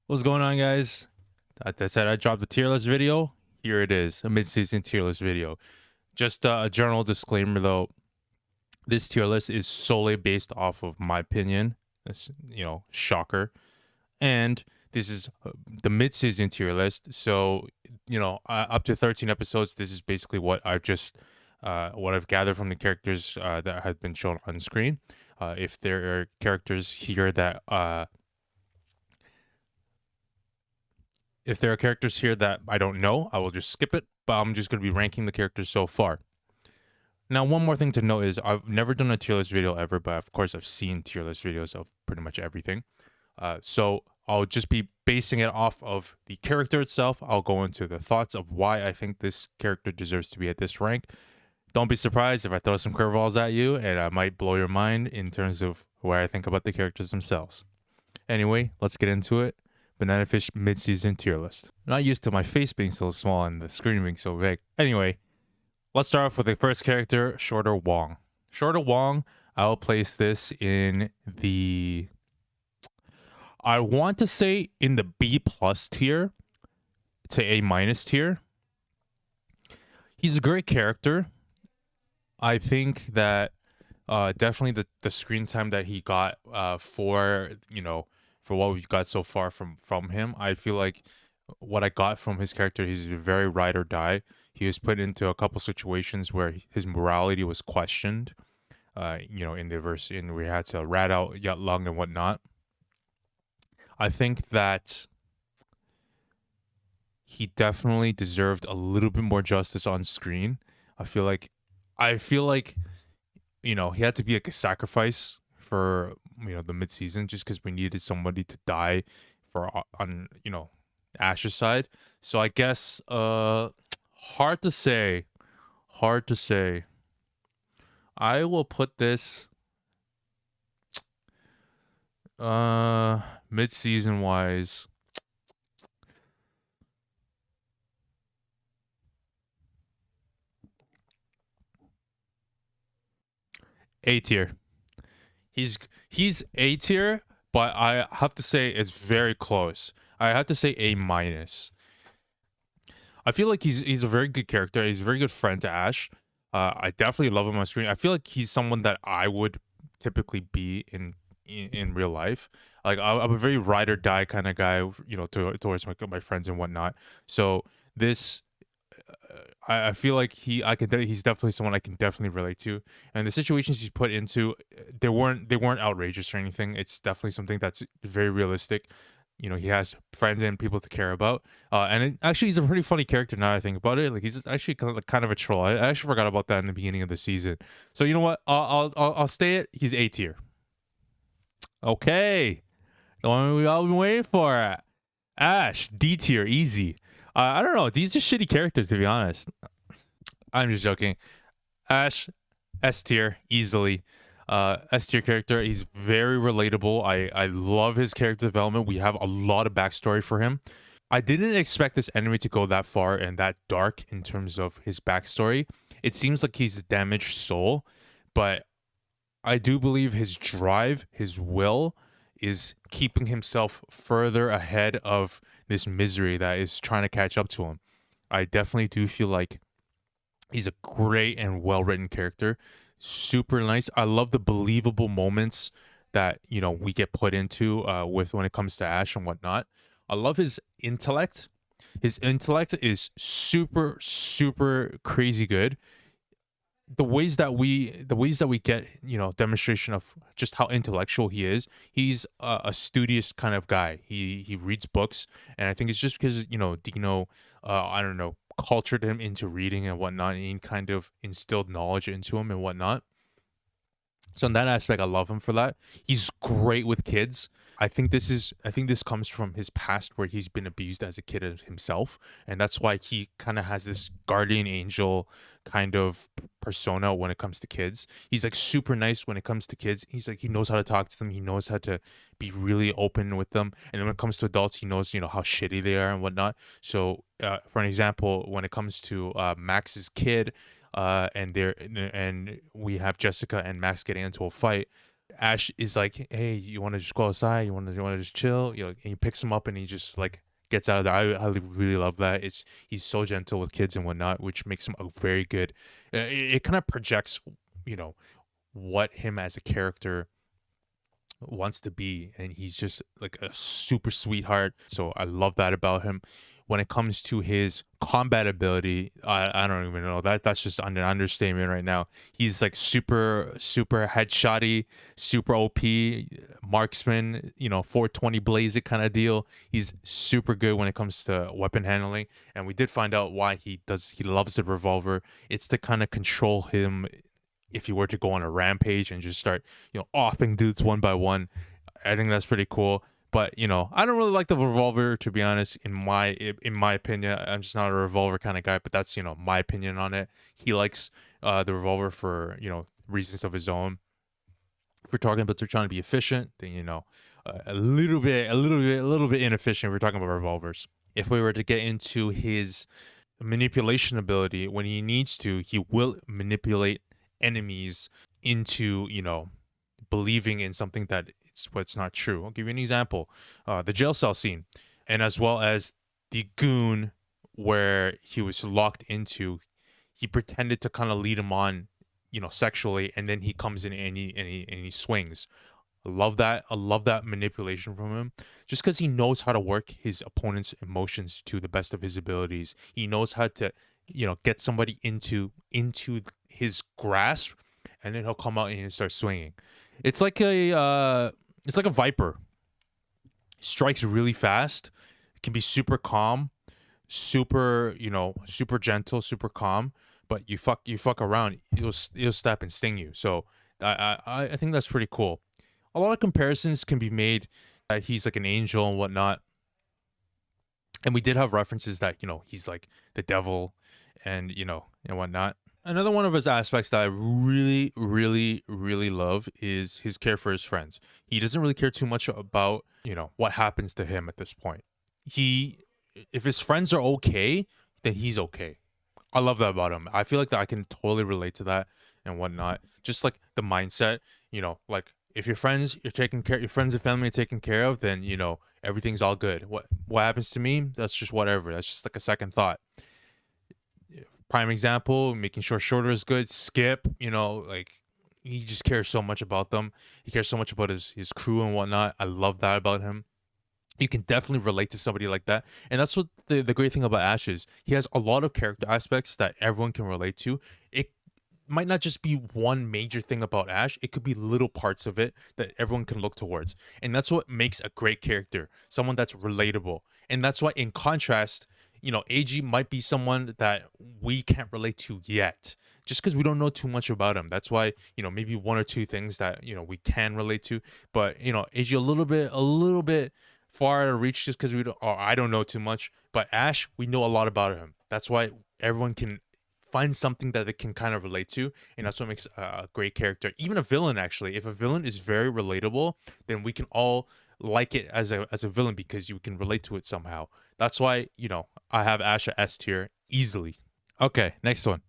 What's going on, guys? Like I said, I dropped a tier list video. Here it is, a mid-season tier list video. Just a general disclaimer, though. This tier list is solely based off of my opinion. That's, shocker. And this is the mid-season tier list. So, up to 13 episodes. This is basically what I've gathered from the characters that have been shown on screen. If there are characters here that If there are characters here that I don't know, I will just skip it, but I'm just going to be ranking the characters so far. Now, one more thing to note is I've never done a tier list video ever, but of course I've seen tier list videos of pretty much everything. So I'll just be basing it off of the character itself. I'll go into the thoughts of why I think this character deserves to be at this rank. Don't be surprised if I throw some curveballs at you, and I might blow your mind in terms of what I think about the characters themselves. Anyway, let's get into it. Banana Fish mid-season tier list. I'm not used to my face being so small and the screen being so big. Anyway, let's start off with the first character, Shorter Wong. Shorter Wong, I'll place this in the... I want to say in the B plus tier to A minus tier. He's a great character. I think that definitely the screen time that he got for what we've got so far from him, I feel like what I got from his character, he's very ride or die. He was put into a couple situations where his morality was questioned. In the verse in where he had to rat out Yut-Lung and whatnot. I think that he definitely deserved a little bit more justice on screen. I feel like he had to be like a sacrifice for the mid-season just because we needed somebody to die for on Ash's side. So I guess hard to say. I will put this mid-season wise A tier. He's A tier, but I have to say it's very close. I have to say A minus. I feel like he's a very good character. He's a very good friend to Ash. I definitely love him on screen. I feel like he's someone that I would typically be in real life. Like I'm a very ride or die kind of guy, towards my friends and whatnot. So this I feel like he's definitely someone I can definitely relate to, and the situations he's put into, they weren't outrageous or anything. It's definitely something that's very realistic. He has friends and people to care about, actually he's a pretty funny character now I think about it. Like he's actually kind of a troll. I actually forgot about that in the beginning of the season. So you know what? I'll stay it. He's A tier. Okay, the one we all been waiting for. Ash D tier, easy. I don't know. He's just shitty character, to be honest. I'm just joking. Ash, S tier, easily. S tier character. He's very relatable. I love his character development. We have a lot of backstory for him. I didn't expect this enemy to go that far and that dark in terms of his backstory. It seems like he's a damaged soul, but I do believe his drive, his will, is keeping himself further ahead of this misery that is trying to catch up to him. I definitely do feel like he's a great and well-written character. Super nice. I love the believable moments that we get put into with when it comes to Ash and whatnot. I love his intellect. His intellect is super, super crazy good. The ways that we get demonstration of just how intellectual he is. He's a studious kind of guy. He reads books, and I think it's just because Dino I don't know, cultured him into reading and whatnot, and he kind of instilled knowledge into him and whatnot. So in that aspect, I love him for that. He's great with kids. I think this comes from his past where he's been abused as a kid himself, and that's why he kind of has this guardian angel kind of persona when it comes to kids. He's like super nice when it comes to kids. He's like, he knows how to talk to them. He knows how to be really open with them. And then when it comes to adults, he knows how shitty they are and whatnot. So for an example, when it comes to Max's kid, and we have Jessica and Max getting into a fight. Ash is like, hey, you want to just go outside? You want to just chill? You know, and he picks him up and he just like gets out of there. I really love that. He's so gentle with kids and whatnot, which makes him a very good. It kind of projects, you know, what him as a character wants to be, and he's just like a super sweetheart. So I love that about him. When it comes to his combat ability, I don't even know, that's just an understatement right now. He's like super headshotty, super OP marksman, you know, 420 blaze it kind of deal. He's super good when it comes to weapon handling, and we did find out why he loves the revolver. It's to kind of control him if he were to go on a rampage and just start, you know, offing dudes one by one. I think that's pretty cool. But you know, I don't really like the revolver, to be honest. In my opinion, I'm just not a revolver kind of guy. But that's, you know, my opinion on it. He likes the revolver for, you know, reasons of his own. If we're talking about they're trying to be efficient, then, you know, a little bit inefficient. If we're talking about revolvers. If we were to get into his manipulation ability, when he needs to, he will manipulate enemies into, you know, believing in something that it's what's not true. I'll give you an example. The jail cell scene, and as well as the goon where he was locked into, he pretended to kind of lead him on, you know, sexually, and then he comes in and he swings. I love that manipulation from him. Just because he knows how to work his opponent's emotions to the best of his abilities. He knows how to, you know, get somebody into his grasp, and then he'll come out and he'll start swinging. It's like a viper. Strikes really fast. Can be super calm, super, you know, super gentle, super calm. But you fuck around, it'll step and sting you. So I think that's pretty cool. A lot of comparisons can be made that he's like an angel and whatnot. And we did have references that, you know, he's like the devil and, you know, and whatnot. Another one of his aspects that I really love is his care for his friends. He doesn't really care too much about, you know, what happens to him at this point. If his friends are okay, then he's okay. I love that about him. I feel like that I can totally relate to that and whatnot. Just like the mindset, you know, like if your friends and family are taken care of, then, you know, everything's all good. What happens to me? That's just whatever. That's just like a second thought. Prime example, making sure Shorter is good. Skip, you know, like he just cares so much about them. He cares so much about his crew and whatnot. I love that about him. You can definitely relate to somebody like that. And that's what the great thing about Ash is. He has a lot of character aspects that everyone can relate to. It might not just be one major thing about Ash. It could be little parts of it that everyone can look towards. And that's what makes a great character. Someone that's relatable. And that's why, in contrast, you know, AG might be someone that we can't relate to yet, just because we don't know too much about him. That's why, you know, maybe one or two things that, you know, we can relate to. But, you know, AG a little bit far out of reach just because I don't know too much. But Ash, we know a lot about him. That's why everyone can find something that they can kind of relate to, and that's what makes a great character. Even a villain, actually. If a villain is very relatable, then we can all like it as a villain because you can relate to it somehow. That's why, you know, I have Ash at S tier easily. Okay, next one.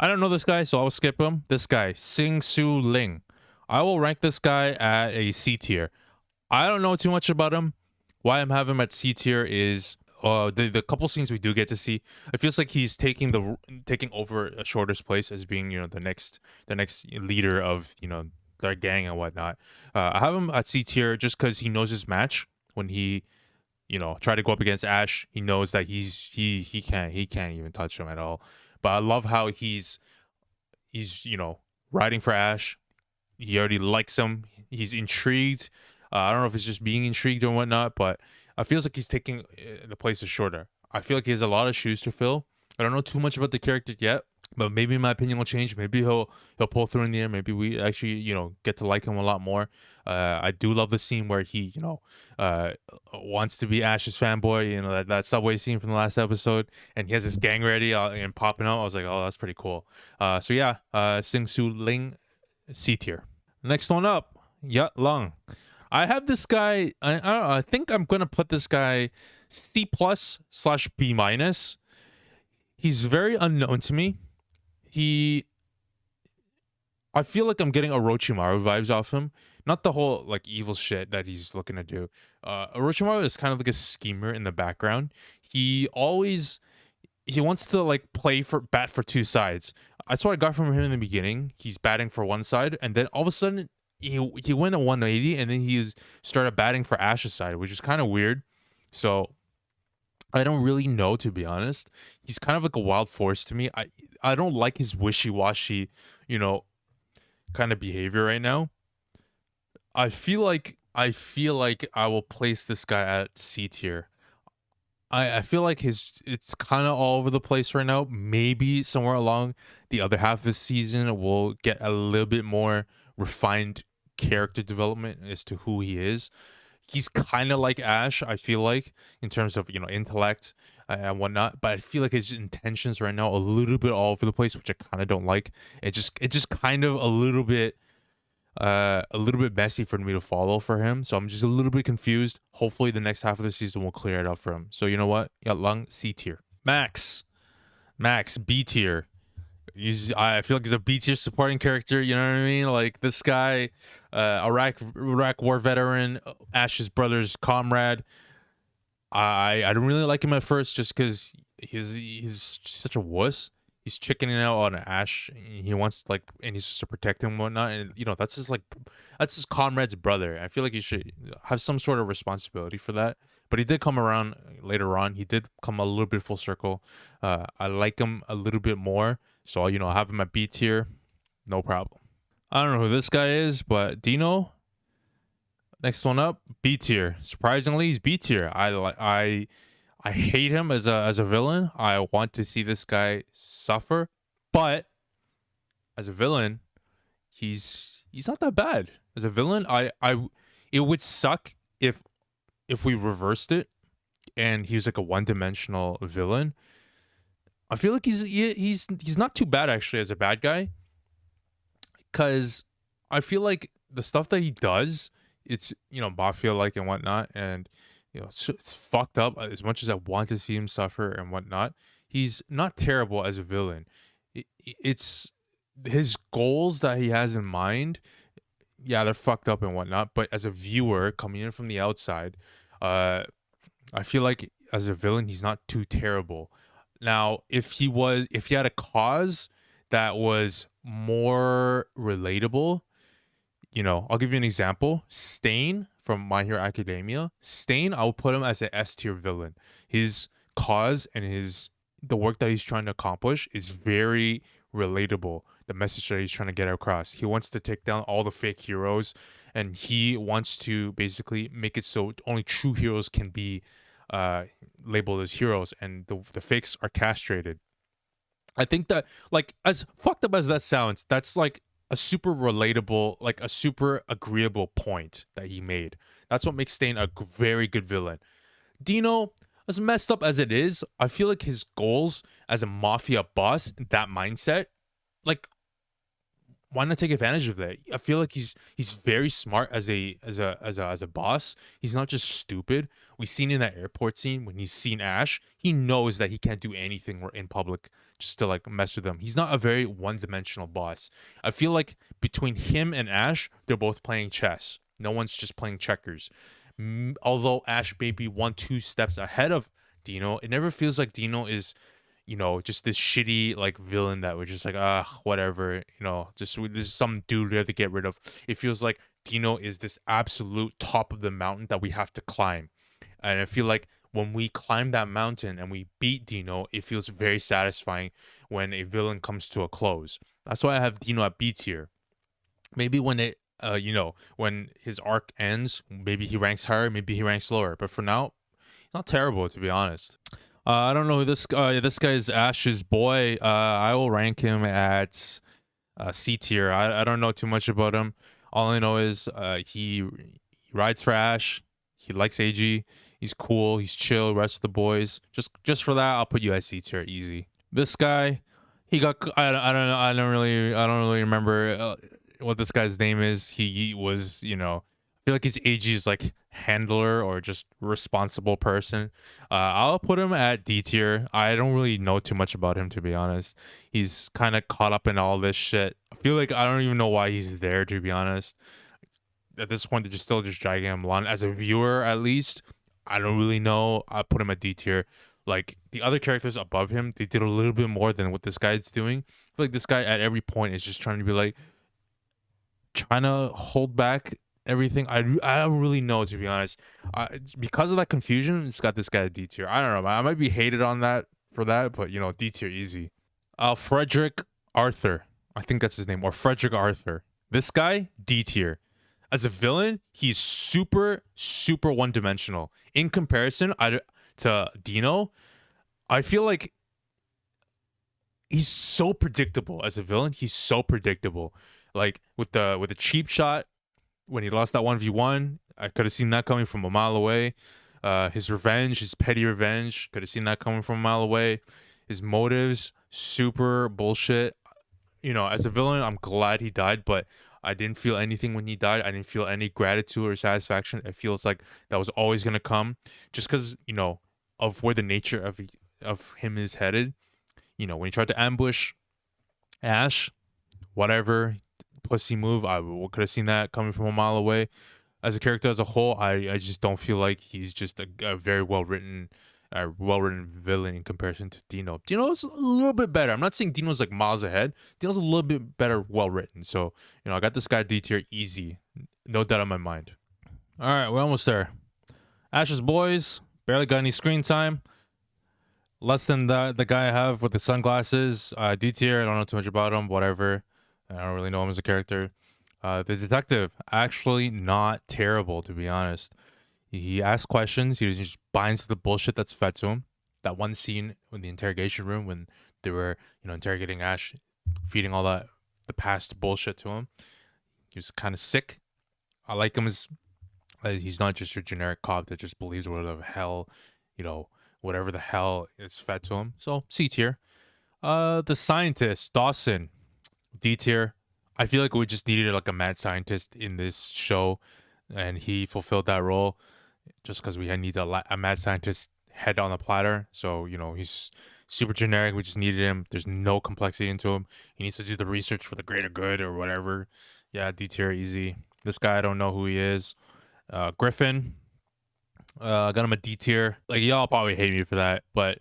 I don't know this guy, so I'll skip him. This guy, Soo-Ling. I will rank this guy at a C tier. I don't know too much about him. Why I'm having him at C tier is the couple scenes we do get to see. It feels like he's taking over a Shorter's place as being, you know, the next leader of, you know, their gang and whatnot. I have him at C tier just because he knows his match. When he, you know, try to go up against Ash, he knows that he can't even touch him at all. But I love how he's you know, riding for Ash. He already likes him. He's intrigued. I don't know if it's just being intrigued or whatnot, but I feels like he's taking the place of Shorter. I feel like he has a lot of shoes to fill. I don't know too much about the character yet, but maybe my opinion will change. Maybe he'll pull through in the end. Maybe we actually, you know, get to like him a lot more. I do love the scene where he, you know, wants to be Ash's fanboy. You know, that subway scene from the last episode, and he has his gang ready and popping out. I was like, oh, that's pretty cool. So yeah, Soo-Ling, C tier. Next one up, Yut-Lung. I have this guy. I don't know. I think I'm gonna put this guy C+/B-. He's very unknown to me. I feel like I'm getting Orochimaru vibes off him not the whole like evil shit that he's looking to do. Orochimaru is kind of like a schemer in the background. He always he wants to like bat for two sides. That's what I got from him in the beginning. He's batting for one side, and then all of a sudden he went a 180, and then started batting for Ash's side, which is kind of weird. So I don't really know, to be honest. He's kind of like a wild force to me. I don't like his wishy-washy, you know, kind of behavior right now. I feel like I will place this guy at C tier. I feel like it's kind of all over the place right now. Maybe somewhere along the other half of the season we'll get a little bit more refined character development as to who he is. He's kind of like Ash, I feel like, in terms of, you know, intellect and whatnot. But I feel like his intentions right now a little bit all over the place, which I kind of don't like. It just kind of a little bit messy for me to follow for him. So I'm just a little bit confused. Hopefully the next half of the season will clear it up for him. So you know what? Yut-Lung, C tier. Max, B tier. I feel like he's a B tier supporting character. You know what I mean? Like this guy, Iraq war veteran, Ash's brother's comrade. I don't really like him at first just because he's such a wuss. He's chickening out on Ash. He wants like, and he's just to protect him and whatnot. And you know, that's his comrade's brother. I feel like he should have some sort of responsibility for that. But he did come around later on. He did come a little bit full circle. I like him a little bit more. So, you know, I have him at B tier. No problem. I don't know who this guy is, but Dino, next one up, B tier. Surprisingly, he's B tier. I hate him as a villain. I want to see this guy suffer, but as a villain, he's not that bad. As a villain, it would suck if we reversed it and he's like a one-dimensional villain. I feel like he's not too bad actually as a bad guy, because I feel like the stuff that he does, it's, you know, mafia like and whatnot, and you know, it's fucked up. As much as I want to see him suffer and whatnot, he's not terrible as a villain. It's his goals that he has in mind. Yeah, they're fucked up and whatnot. But as a viewer coming in from the outside, I feel like as a villain, he's not too terrible. Now, if he had a cause that was more relatable, you know, I'll give you an example. Stain from My Hero Academia. Stain, I will put him as an S tier villain. His cause and the work that he's trying to accomplish is very relatable. The message that he's trying to get across. He wants to take down all the fake heroes, and he wants to basically make it so only true heroes can be labeled as heroes, and the fakes are castrated. I think that, like, as fucked up as that sounds, that's like a super relatable, like a super agreeable point that he made. That's what makes Stain a very good villain. Dino, as messed up as it is, I feel like his goals as a mafia boss, that mindset, like, why not take advantage of that? I feel like he's very smart as a boss. He's not just stupid. We seen in that airport scene when he's seen Ash, he knows that he can't do anything in public just to like mess with them. He's not a very one-dimensional boss. I feel like between him and Ash, they're both playing chess. No one's just playing checkers. Although Ash may be 1-2 steps ahead of Dino, it never feels like Dino is, you know, just this shitty like villain that we're just like, whatever, you know, just this is some dude we have to get rid of. It feels like Dino is this absolute top of the mountain that we have to climb. And I feel like when we climb that mountain and we beat Dino, it feels very satisfying when a villain comes to a close. That's why I have Dino at B tier. Maybe when it, you know, when his arc ends, maybe he ranks higher, maybe he ranks lower. But for now, he's not terrible, to be honest. I don't know who this guy. This guy is Ash's boy. I will rank him at C tier. I don't know too much about him. All I know is he rides for Ash. He likes AG. He's cool. He's chill. Rest with the boys. Just for that, I'll put you at C tier. Easy. This guy, he got. I don't know. I don't really remember what this guy's name is. He was, you know, I feel like his AG is like handler or just responsible person. I'll put him at D tier. I don't really know too much about him, to be honest. He's kind of caught up in all this shit. I feel like I don't even know why he's there, to be honest. at this point, they're just still just dragging him along. As a viewer, at least, I don't really know. I put him at D tier. Like the other characters above him, they did a little bit more than what this guy's doing. I feel like this guy at every point is just trying to be like, trying to hold back everything. I don't really know, to be honest. Because of that confusion, it's got this guy at D tier. I don't know. I might be hated on that for that, but you know, D tier easy. Frederick Arthur, I think that's his name, or Frederick Arthur. This guy, D tier. As a villain, he's super one dimensional. In comparison, to Dino, I feel like he's so predictable as a villain. He's so predictable. Like with the cheap shot when he lost that 1v1, I could have seen that coming from a mile away. His revenge, his petty revenge, could have seen that coming from a mile away. His motives, super bullshit. You know, as a villain, I'm glad he died, but I didn't feel anything when he died. I didn't feel any gratitude or satisfaction. It feels like that was always gonna come, just because, you know, of where the nature of him is headed. You know, when he tried to ambush Ash, whatever, pussy move. I could have seen that coming from a mile away. As a character as a whole, I just don't feel like he's just a very well written villain in comparison to Dino. Dino's a little bit better. I'm not saying Dino's like miles ahead. Dino's a little bit better, well written. So, you know, I got this guy D tier easy. No doubt on my mind. All right, we're almost there. Ash's boys barely got any screen time. Less than the guy I have with the sunglasses. D tier. I don't know too much about him. Whatever. I don't really know him as a character. The detective, actually not terrible, to be honest. He asks questions. He just buys into the bullshit that's fed to him. That one scene in the interrogation room when they were, you know, interrogating Ash, feeding all the past bullshit to him. He was kind of sick. I like him as he's not just your generic cop that just believes whatever the hell, you know, whatever the hell is fed to him. So C tier. The scientist, Dawson, D tier. I feel like we just needed like a mad scientist in this show, and he fulfilled that role. Just because we need a mad scientist head on the platter. So, you know, he's super generic. We just needed him. There's no complexity into him. He needs to do the research for the greater good or whatever. Yeah, D tier easy. This guy, I don't know who he is. Griffin, got him a D tier. Like, y'all probably hate me for that, but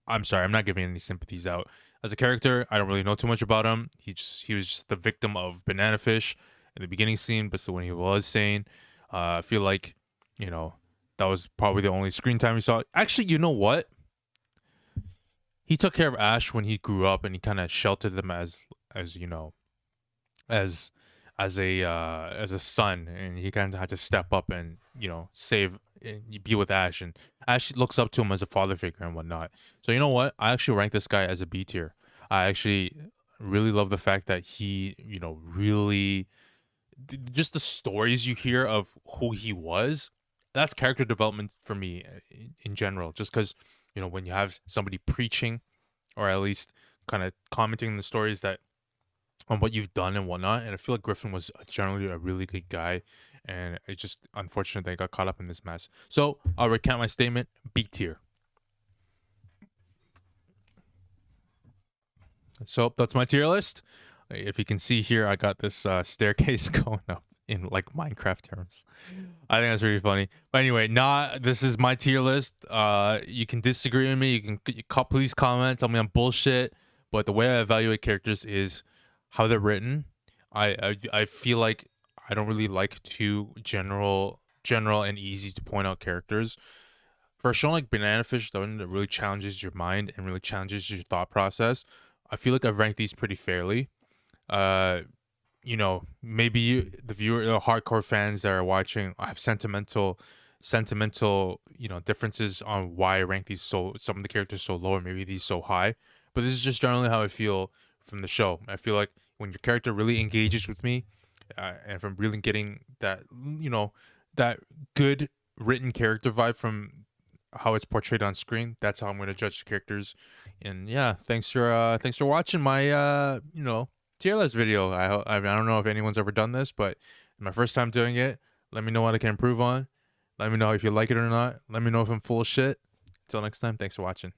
I'm sorry. I'm not giving any sympathies out. As a character, I don't really know too much about him. He was just the victim of Banana Fish in the beginning scene, but so when he was sane, I feel like, you know, that was probably the only screen time we saw. Actually, you know what? He took care of Ash when he grew up, and he kind of sheltered them as you know, as a son, and he kind of had to step up and, you know, save and be with Ash, and Ash looks up to him as a father figure and whatnot. So you know what? I actually rank this guy as a B tier. I actually really love the fact that he, you know, really just the stories you hear of who he was. That's character development for me in general. Just because, you know, when you have somebody preaching, or at least kind of commenting on the stories that on what you've done and whatnot, and I feel like Griffin was generally a really good guy, and it's just unfortunate that he got caught up in this mess. So I'll recount my statement: B tier. So that's my tier list. If you can see here, I got this staircase going up in like Minecraft terms. I think that's really funny. But anyway, this is my tier list. You can disagree with me. You can please comment, tell me I'm bullshit. But the way I evaluate characters is how they're written. I feel like I don't really like too general and easy to point out characters. For a show like Banana Fish, that one that really challenges your mind and really challenges your thought process, I feel like I've ranked these pretty fairly. You know, maybe the hardcore fans that are watching have sentimental, you know, differences on why I rank these some of the characters so low, or maybe these so high. But this is just generally how I feel from the show. I feel like when your character really engages with me, and if I'm really getting that, you know, that good written character vibe from how it's portrayed on screen, that's how I'm going to judge the characters. And yeah, thanks for watching my you know, tier list video. I don't know if anyone's ever done this, but it's my first time doing it. Let me know what I can improve on. Let me know if you like it or not. Let me know if I'm full of shit. Until next time, thanks for watching.